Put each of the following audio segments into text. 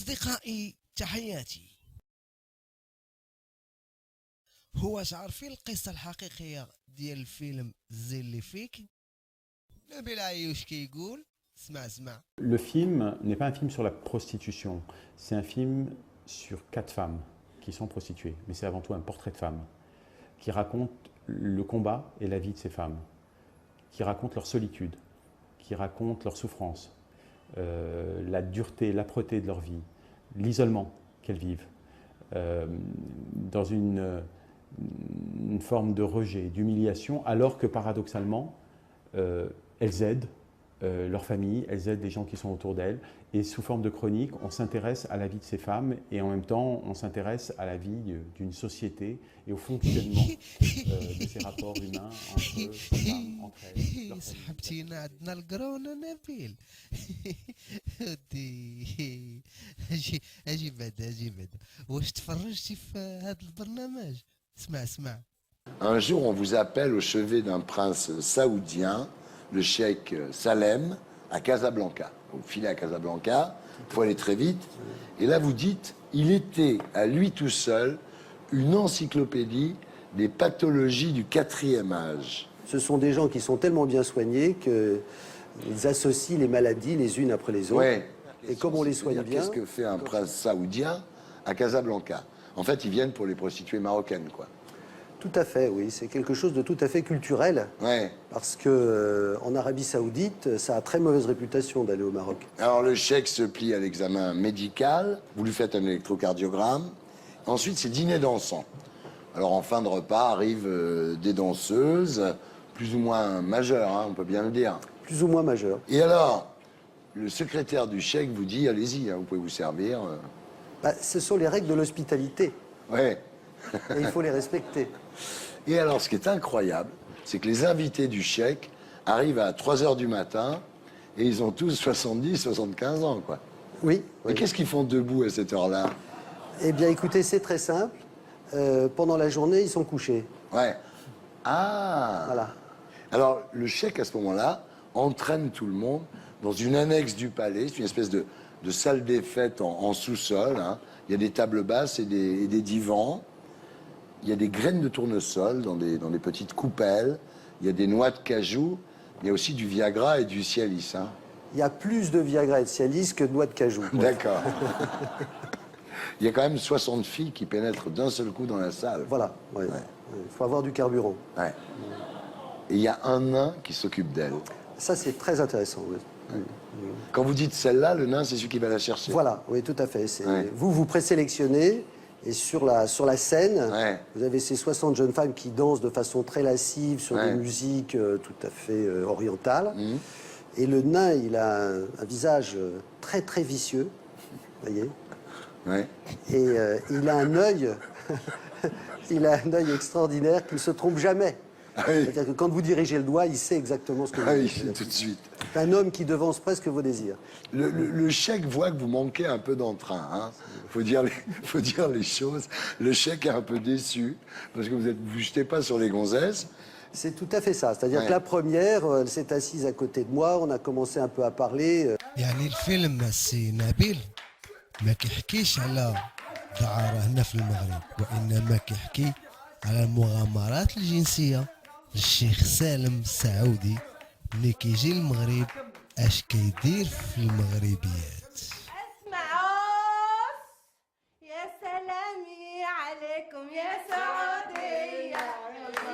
أصدقائي تحياتي. هو عارفين القصة الحقيقية ديال الفيلم زي اللي فيك؟ نبيل عيوش كيقول اسمع. Le film n'est pas un film sur la prostitution, c'est un film sur 4 femmes qui sont prostituées, mais c'est avant tout un portrait de femmes qui raconte le combat et la vie de ces femmes, qui raconte leur solitude, qui raconte leur souffrance, la dureté, l'âpreté de leur vie, l'isolement qu'elles vivent, dans une forme de rejet, d'humiliation, alors que paradoxalement, elles aident leur famille, elles aident les gens qui sont autour d'elles, et sous forme de chronique, on s'intéresse à la vie de ces femmes, et en même temps, on s'intéresse à la vie d'une société et au fonctionnement de ces rapports humains entre les femmes, entre elles, leur famille. سحبتينا عندنا القرونة نبيل. اجي بعد واش تفرجتي في هذا البرنامج؟ اسمع. Un jour, on vous appelle au chevet d'un prince saoudien, le cheikh Salem, à Casablanca. Vous filez à Casablanca, il faut aller très vite. Et là, vous dites, il était à lui tout seul une encyclopédie des pathologies du 4e âge. Ce sont des gens qui sont tellement bien soignés qu'ils associent les maladies les unes après les autres. Ouais. Et comme on les soigne bien... Qu'est-ce que fait un prince saoudien à Casablanca? En fait, ils viennent pour les prostituées marocaines, quoi. Tout à fait, oui. C'est quelque chose de tout à fait culturel. Ouais. Parce que en Arabie Saoudite, ça a très mauvaise réputation d'aller au Maroc. Alors le cheikh se plie à l'examen médical, vous lui faites un électrocardiogramme, ensuite c'est dîner dansant. Alors en fin de repas arrivent des danseuses, plus ou moins majeures, hein, on peut bien le dire. Plus ou moins majeures. Et alors, le secrétaire du cheikh vous dit, allez-y, hein, vous pouvez vous servir. Bah, ce sont les règles de l'hospitalité. Ouais. Et il faut les respecter. Et alors, ce qui est incroyable, c'est que les invités du cheikh arrivent à 3 h du matin et ils ont tous 70, 75 ans, quoi. Oui. Mais qu'est-ce qu'ils font debout à cette heure-là? Eh bien, écoutez, c'est très simple. Pendant la journée, ils sont couchés. Ouais. Ah. Voilà. Alors, le cheikh, à ce moment-là, entraîne tout le monde dans une annexe du palais. C'est une espèce de salle des fêtes en sous-sol, hein. Il y a des tables basses et des divans. Il y a des graines de tournesol dans des petites coupelles. Il y a des noix de cajou. Il y a aussi du Viagra et du Cialis, hein. Il y a plus de Viagra et de Cialis que de noix de cajou. D'accord. Il y a quand même 60 filles qui pénètrent d'un seul coup dans la salle. Voilà. Ouais. Ouais. Il faut avoir du carburant. Ouais. Et il y a un nain qui s'occupe d'elle. Ça, c'est très intéressant. Oui. Ouais. Quand vous dites celle-là, le nain, c'est celui qui va la chercher. Voilà, oui, tout à fait. Ouais. Vous présélectionnez, et sur la scène, ouais, vous avez ces 60 jeunes femmes qui dansent de façon très lascive sur ouais, des musiques tout à fait orientales. Mmh. Et le nain, il a un visage très, très vicieux, vous voyez. Ouais. Et il a un œil, il a un œil extraordinaire qui ne se trompe jamais. Ah oui. C'est-à-dire que quand vous dirigez le doigt, il sait exactement ce que vous Ah dites. oui, c'est tout de suite. C'est un homme qui devance presque vos désirs. Le cheikh voit que vous manquez un peu d'entrain, hein. Faut dire les choses. Le cheikh est un peu déçu parce que vous jetez pas sur les gonzesses. C'est tout à fait ça. C'est-à-dire ouais, que la première, elle s'est assise à côté de moi, on a commencé un peu à parler. يعني الفيلم السي نبيل ما كيحكيش على دعارة هنا في المغرب، وإنما كيحكي على المغامرات الجنسية للشيخ سالم السعودي ملي كيجي المغرب اش كيدير في المغربيات. اسمعوا يا سلامي عليكم يا سعودية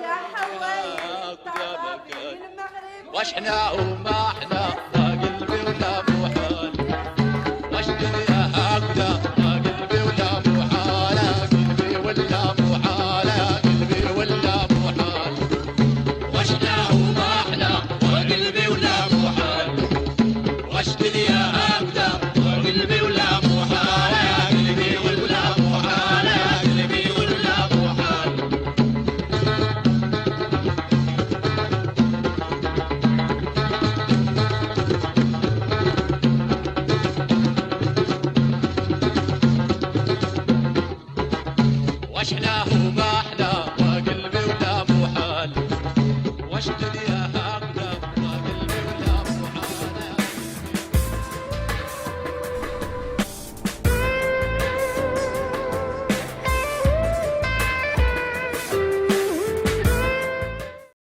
يا حوايج طرابي المغرب واشحنا وما احنا لا قلبي ولا مو حالي واش دنيا هكذا لا قلبي ولا مو حالة قلبي ولا مو حالة قلبي ولا مو حالي واشحنا وما احنا لا قلبي ولا مو حالي واش دنيا